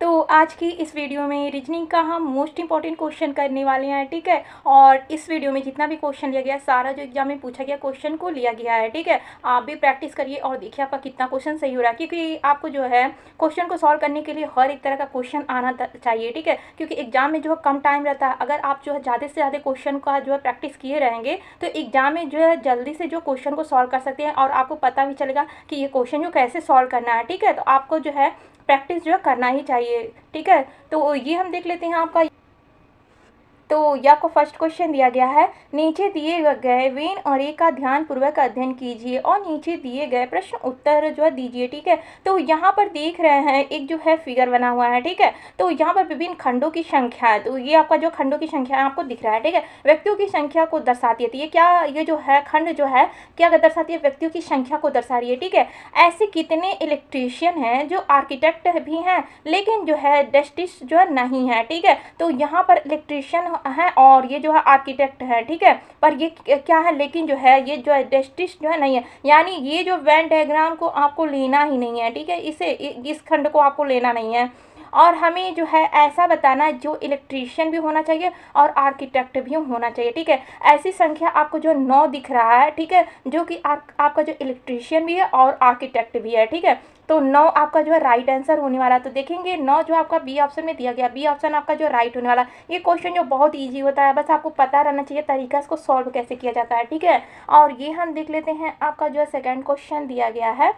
तो आज की इस वीडियो में रीजनिंग का हम मोस्ट इंपॉर्टेंट क्वेश्चन करने वाले हैं, ठीक है। और इस वीडियो में जितना भी क्वेश्चन लिया गया है, सारा जो एग्जाम में पूछा गया क्वेश्चन को लिया गया है, ठीक है। आप भी प्रैक्टिस करिए और देखिए आपका कितना क्वेश्चन सही हो रहा है, क्योंकि आपको जो है क्वेश्चन को सॉल्व करने के लिए हर एक तरह का क्वेश्चन आना चाहिए, ठीक है। क्योंकि एग्जाम में जो है कम टाइम रहता है, अगर आप जो है ज़्यादा से ज़्यादा क्वेश्चन का जो है प्रैक्टिस किए रहेंगे तो एग्जाम में जो है जल्दी से जो क्वेश्चन को सॉल्व कर सकते हैं और आपको पता भी चलेगा कि ये क्वेश्चन जो कैसे सॉल्व करना है, ठीक है। तो आपको जो है प्रैक्टिस जो है करना ही चाहिए, ठीक है। तो ये हम देख लेते हैं आपका। तो यह आपको फर्स्ट क्वेश्चन दिया गया है, नीचे दिए गए वेन अरे का ध्यान पूर्वक अध्ययन कीजिए और नीचे दिए गए प्रश्न उत्तर जो है दीजिए, ठीक है। तो यहाँ पर देख रहे हैं एक जो है फिगर बना हुआ है, ठीक है। तो यहाँ पर विभिन्न खंडों की संख्या है, तो ये आपका जो खंडों की संख्या है आपको दिख रहा है, ठीक है। व्यक्तियों की संख्या को दर्शाती है, तो ये क्या, ये जो है खंड जो है क्या दर्शाती है, व्यक्तियों की संख्या को दर्शा रही है, ठीक है। ऐसे कितने इलेक्ट्रीशियन हैं जो आर्किटेक्ट भी हैं लेकिन जो है डेस्टिस्ट जो है नहीं है, ठीक है। तो यहाँ पर इलेक्ट्रीशियन है और ये जो है आर्किटेक्ट है, ठीक है। पर ये क्या है, लेकिन जो है ये जो है डेस्टिस्ट जो है नहीं है, यानी ये जो वेन डायग्राम को आपको लेना ही नहीं है, ठीक है। इस खंड को आपको लेना नहीं है और हमें जो है ऐसा बताना है जो इलेक्ट्रीशियन भी होना चाहिए और आर्किटेक्ट भी होना चाहिए, ठीक है। ऐसी संख्या आपको जो 9 दिख रहा है, ठीक है, जो कि आपका जो इलेक्ट्रीशियन भी है और आर्किटेक्ट भी है, ठीक है। तो 9 आपका जो है राइट आंसर होने वाला है। तो देखेंगे 9 जो आपका बी ऑप्शन में दिया गया, बी ऑप्शन आपका जो राइट होने वाला। ये क्वेश्चन जो बहुत ईजी होता है, बस आपको पता रहना चाहिए तरीका इसको सॉल्व कैसे किया जाता है, ठीक है। और ये हम देख लेते हैं आपका जो है सेकेंड क्वेश्चन दिया गया है।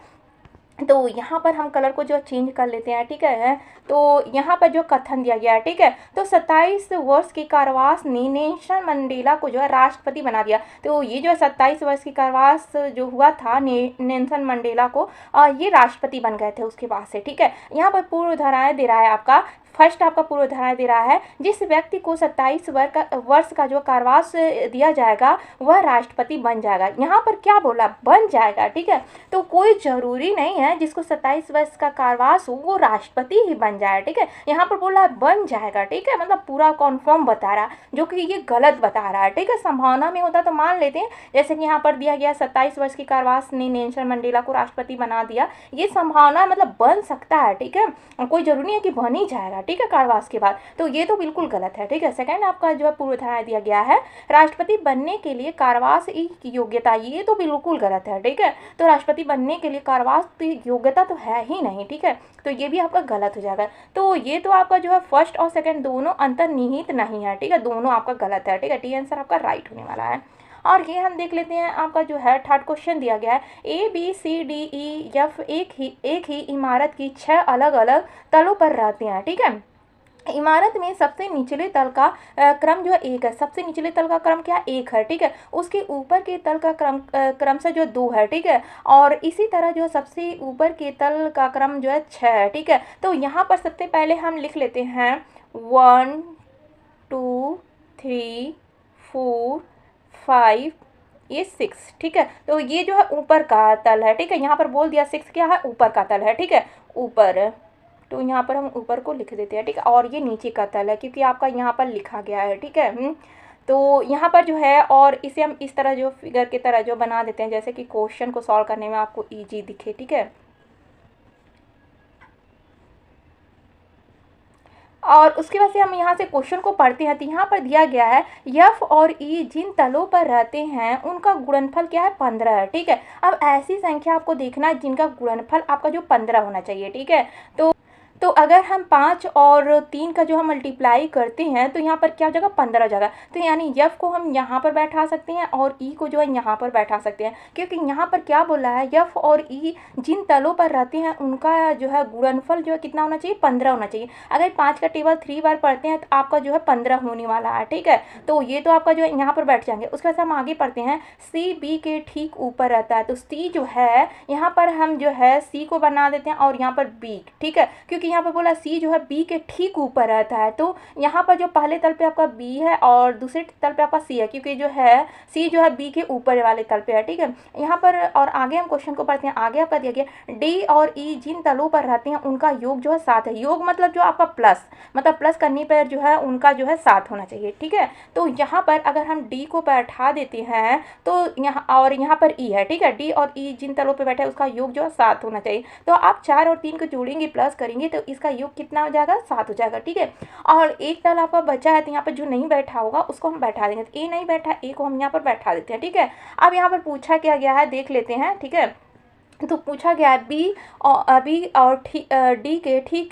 तो यहाँ पर हम कलर को जो चेंज कर लेते हैं, ठीक है। तो यहाँ पर जो कथन दिया गया है, ठीक है। तो 27 वर्ष के कारावास ने नेल्सन मंडेला को जो है राष्ट्रपति बना दिया। तो ये जो है 27 वर्ष की कारावास जो हुआ था नेल्सन मंडेला को, ये राष्ट्रपति बन गए थे उसके बाद से, ठीक है। यहाँ पर पूर्व धाराएं दे रहा है आपका, फर्स्ट आपका पूर्व धारणा दे रहा है, जिस व्यक्ति को 27 वर्ष का जो कारावास दिया जाएगा वह राष्ट्रपति बन जाएगा। यहाँ पर क्या बोला, बन जाएगा, ठीक है। तो कोई जरूरी नहीं है जिसको 27 वर्ष का कारावास हो वो राष्ट्रपति ही बन जाए, ठीक है। यहाँ पर बोला बन जाएगा, ठीक है, मतलब पूरा कॉन्फर्म बता रहा, जो कि ये गलत बता रहा है, ठीक है। संभावना में होता तो मान लेते हैं, जैसे कि यहाँ पर दिया गया 27 वर्ष की कारावास ने नेल्सन मंडेला को राष्ट्रपति बना दिया, ये संभावना मतलब बन सकता है, ठीक है। कोई जरूरी नहीं है कि बन ही जाएगा, ठीक है, कारावास के बाद। तो ये तो बिल्कुल गलत है, ठीक है। सेकंड आपका जो है पूर्व धारणा दिया गया है, राष्ट्रपति बनने के लिए कारावास की योग्यता, ये तो बिल्कुल गलत है, ठीक है। तो राष्ट्रपति बनने के लिए कारावास की योग्यता तो है ही नहीं, ठीक है। तो ये भी आपका गलत हो जाएगा। तो ये तो आपका जो है फर्स्ट और सेकंड दोनों अंतर्निहित नहीं है, ठीक है, दोनों आपका गलत है, ठीक है। टी आंसर आपका राइट होने वाला है। और ये हम देख लेते हैं आपका जो है थर्ड क्वेश्चन दिया गया है, ABCDEF एक ही इमारत की 6 अलग अलग तलों पर रहते हैं, ठीक है। इमारत में सबसे निचले तल का क्रम जो है 1 है, सबसे निचले तल का क्रम क्या 1 है, ठीक है। उसके ऊपर के तल का क्रम से जो 2 है, ठीक है। और इसी तरह जो सबसे ऊपर के तल का क्रम जो है 6 है, ठीक है। तो यहाँ पर सबसे पहले हम लिख लेते हैं 1 2 3 4 5 ये 6, ठीक है। तो ये जो है ऊपर का तल है, ठीक है। यहाँ पर बोल दिया 6 क्या है, ऊपर का तल है, ठीक है, ऊपर। तो यहाँ पर हम ऊपर को लिख देते हैं, ठीक है। और ये नीचे का तल है क्योंकि आपका यहाँ पर लिखा गया है, ठीक है। तो यहाँ पर जो है, और इसे हम इस तरह जो फिगर की तरह जो बना देते हैं जैसे कि क्वेश्चन को सॉल्व करने में आपको ईजी दिखे, ठीक है। और उसके बाद से हम यहाँ से क्वेश्चन को पढ़ते हैं। तो यहाँ पर दिया गया है F और E जिन तलों पर रहते हैं उनका गुणनफल क्या है, 15 है, ठीक है। अब ऐसी संख्या आपको देखना है जिनका गुणनफल आपका जो 15 होना चाहिए, ठीक है। तो अगर हम 5 और 3 का जो हम मल्टीप्लाई करते हैं तो यहाँ पर क्या हो जाएगा, 15 हो जाएगा। तो यानी F को हम यहाँ पर बैठा सकते हैं और E को जो है यहाँ पर बैठा सकते हैं, क्योंकि यहाँ पर क्या बोला है, F और E जिन तलों पर रहते हैं उनका जो है गुणनफल जो है कितना होना चाहिए, 15 होना चाहिए। अगर 5 का टेबल 3 बार पढ़ते हैं तो आपका जो है 15 होने वाला है, ठीक है। तो ये तो आपका जो है यहाँ पर बैठ जाएंगे। उसके बाद हम आगे पढ़ते हैं, C B के ठीक ऊपर रहता है। तो C जो है यहाँ पर हम जो है C को बना देते हैं और यहाँ पर B, ठीक है, क्योंकि यहाँ पर बोला C जो है B के ठीक ऊपर रहता है। तो यहाँ पर जो पहले तल पे आपका B है और दूसरे तल पे आपका C है, क्योंकि जो है C जो है B के ऊपर वाले तल पे है, ठीक है। यहाँ पर और आगे हम क्वेश्चन को पढ़ते हैं। आगे आपका दिया गया D और E जिन तलों पर रहते हैं उनका योग जो है 7 है। योग मतलब जो आपका प्लस, मतलब प्लस करने पर जो है उनका जो है 7 होना चाहिए, ठीक है। तो यहाँ पर अगर हम D को बैठा देते हैं तो यहाँ और यहाँ पर E है, ठीक है। D और E जिन तलों पर बैठे उसका योग जो है 7 होना चाहिए। तो आप 4 और 3 को जोड़ेंगे प्लस करेंगे तो तो इसका योग कितना हो जाएगा, 7 हो जाएगा। ठीक है, और एक दल आपका बचा है, तो यहाँ पर जो नहीं बैठा होगा उसको हम बैठा देंगे। तो ए नहीं बैठा, ए को हम यहाँ पर बैठा देते हैं। ठीक है, अब यहाँ पर पूछा क्या गया है देख लेते हैं। ठीक है, तो पूछा गया है बी और डी के ठीक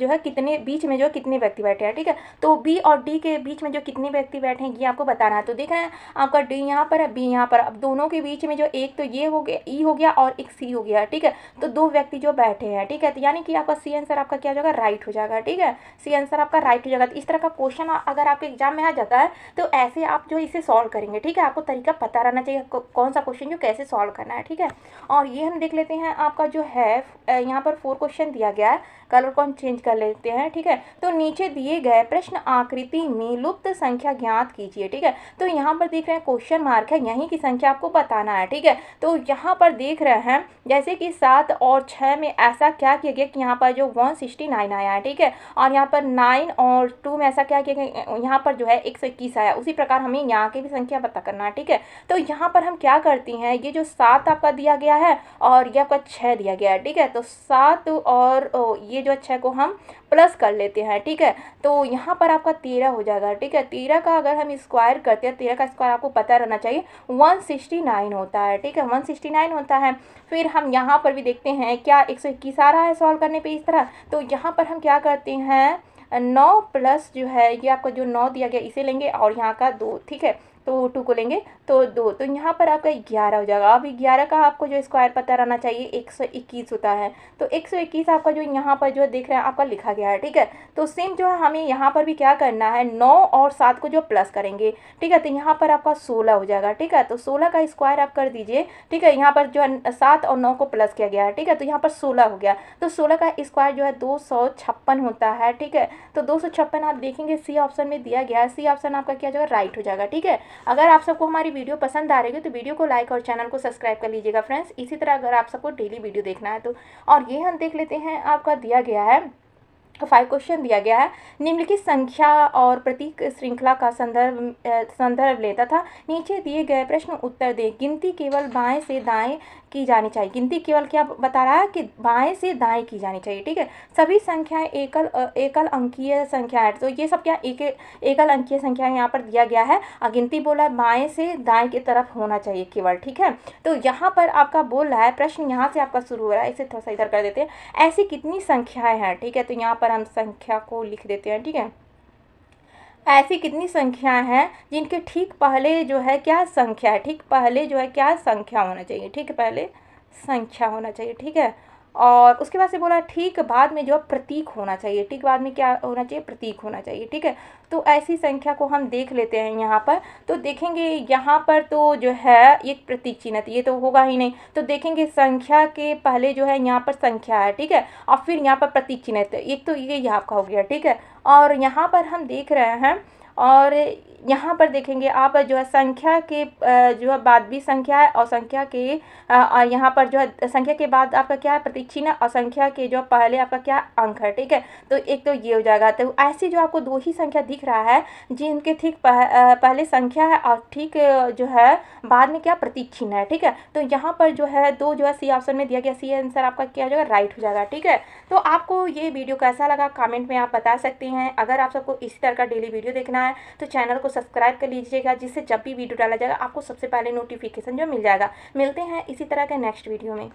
जो है कितने बीच में जो कितने व्यक्ति बैठे हैं। ठीक है, तो बी और डी के बीच में जो कितने व्यक्ति बैठे हैं ये आपको बताना है। तो देख रहे हैं आपका डी यहाँ पर है, बी यहाँ पर। अब दोनों के बीच में जो एक तो ये हो गया, ई हो गया, और एक सी हो गया। ठीक है, तो 2 व्यक्ति जो बैठे हैं। ठीक है, तो यानी कि आपका सी आंसर आपका क्या हो जाएगा, राइट हो जाएगा। ठीक है, सी आंसर आपका राइट हो जाएगा। तो इस तरह का क्वेश्चन अगर आपके एग्जाम में आ जाता है तो ऐसे आप जो इसे सॉल्व करेंगे। ठीक है, आपको तरीका पता रहना चाहिए कौन सा क्वेश्चन जो कैसे सॉल्व करना है। ठीक है, और ये हम देख लेते हैं आपका जो है यहाँ पर 4 क्वेश्चन दिया गया है, कलर को हम चेंज कर लेते हैं। ठीक है, तो नीचे दिए गए प्रश्न आकृति में लुप्त संख्या ज्ञात कीजिए। ठीक है, तो यहाँ पर देख रहे हैं क्वेश्चन मार्क है, यहीं की संख्या आपको बताना है। ठीक है, तो यहाँ पर देख रहे हैं जैसे कि 7 और 6 में ऐसा क्या किया गया कि यहाँ पर जो 169 आया है। ठीक है, और यहाँ पर 9 और 2 में ऐसा क्या किया गया, यहाँ पर जो है 121 आया। उसी प्रकार हमें यहाँ की भी संख्या पता करना है। ठीक है, तो यहाँ पर हम क्या करती हैं, ये जो 7 आपका दिया गया है और ये आपका 6 दिया गया है। ठीक है, तो 7 और ये जो 6 को हम प्लस कर लेते हैं। ठीक है, तो यहाँ पर आपका 13 हो जाएगा। ठीक है, 13 का अगर हम स्क्वायर करते हैं, 13 का स्क्वायर आपको पता रहना चाहिए 169 होता है। ठीक है, 169 होता है। फिर हम यहाँ पर भी देखते हैं क्या 121 आ रहा है सॉल्व करने पे इस तरह। तो यहाँ पर हम क्या करते हैं, 9 प्लस जो है ये आपका जो 9 दिया गया इसे लेंगे और यहाँ का 2। ठीक है, तो 2 को लेंगे तो 2, तो यहाँ पर आपका 11 हो जाएगा। अब 11 का आपको जो स्क्वायर पता रहना चाहिए 121 होता है। तो 121 आपका जो यहाँ पर जो देख रहे हैं आपका लिखा गया है। ठीक है, तो सेम जो है हमें यहाँ पर भी क्या करना है, 9 और 7 को जो प्लस करेंगे। ठीक है, तो यहाँ पर आपका 16 हो जाएगा। ठीक है, तो 16 का स्क्वायर आप कर दीजिए। ठीक है, यहाँ पर जो है 7 और 9 को प्लस किया गया है। ठीक है, तो यहाँ पर 16 हो गया, तो 16 का स्क्वायर जो है 256 होता है। ठीक है, तो 256 आप देखेंगे सी ऑप्शन में दिया गया है, सी ऑप्शन आपका क्या जो है राइट हो जाएगा। ठीक है, अगर आप सबको हमारी वीडियो पसंद आ रही है तो वीडियो को लाइक और चैनल को सब्सक्राइब कर लीजिएगा फ्रेंड्स। इसी तरह अगर आप सबको डेली वीडियो देखना है तो, और ये हम देख लेते हैं आपका दिया गया है 5 क्वेश्चन दिया गया है। निम्नलिखित संख्या और प्रतीक श्रृंखला का संदर्भ लेता था। नीचे दिए गए प्रश्न उत्तर दें। गिनती केवल बाएं से दाएं की जानी चाहिए। गिनती केवल क्या बता रहा है कि बाएं से दाएं की जानी चाहिए। ठीक है, सभी संख्याएं एकल अंकीय संख्या है। तो ये सब क्या एकल अंकीय संख्या यहाँ पर दिया गया है। गिनती बोला बाएं से दाएं की तरफ होना चाहिए केवल। ठीक है, तो यहाँ पर आपका बोल रहा है प्रश्न यहाँ से आपका शुरू हो रहा है, इसे थोड़ा सा इधर कर देते हैं। ऐसी कितनी संख्याएं हैं। ठीक है, तो यहाँ पर हम संख्या को लिख देते हैं। ठीक है, ऐसी कितनी संख्याएं हैं जिनके ठीक पहले जो है क्या संख्या है, ठीक पहले जो है क्या संख्या होना चाहिए। ठीक है, पहले संख्या होना चाहिए। ठीक है, और उसके बाद से बोला ठीक बाद में जो प्रतीक होना चाहिए। ठीक बाद में क्या होना चाहिए, प्रतीक होना चाहिए। ठीक है, तो ऐसी संख्या को हम देख लेते हैं यहाँ पर। तो देखेंगे यहाँ पर तो जो है एक प्रतीक चिन्ह, ये तो होगा ही नहीं। तो देखेंगे संख्या के पहले जो है यहाँ पर संख्या है। ठीक है, और फिर यहाँ पर प्रतीक चिन्ह, तो एक तो ये आपका हो गया। ठीक है, और यहाँ पर हम देख रहे हैं, और यहाँ पर देखेंगे आप जो है संख्या के जो है बाद भी संख्या है, और संख्या के यहाँ पर जो है संख्या के बाद आपका क्या है प्रतीक चिन्ह, और संख्या के जो पहले आपका क्या अंक है। ठीक है, तो एक तो ये हो जाएगा। तो ऐसी जो आपको 2 ही संख्या दिख रहा है जिनके ठीक पहले संख्या है और ठीक जो है बाद में क्या प्रतीक चिन्ह है। ठीक है, तो यहाँ पर जो है 2 जो है सी ऑप्शन में दिया गया, सी आंसर आपका क्या हो जाएगा, राइट हो जाएगा। ठीक है, तो आपको ये वीडियो कैसा लगा कमेंट में आप बता सकते हैं। अगर आप सबको इसी तरह का डेली वीडियो देखना है तो चैनल को सब्सक्राइब कर लीजिएगा, जिससे जब भी वीडियो डाला जाएगा आपको सबसे पहले नोटिफिकेशन जो मिल जाएगा। मिलते हैं इसी तरह के नेक्स्ट वीडियो में।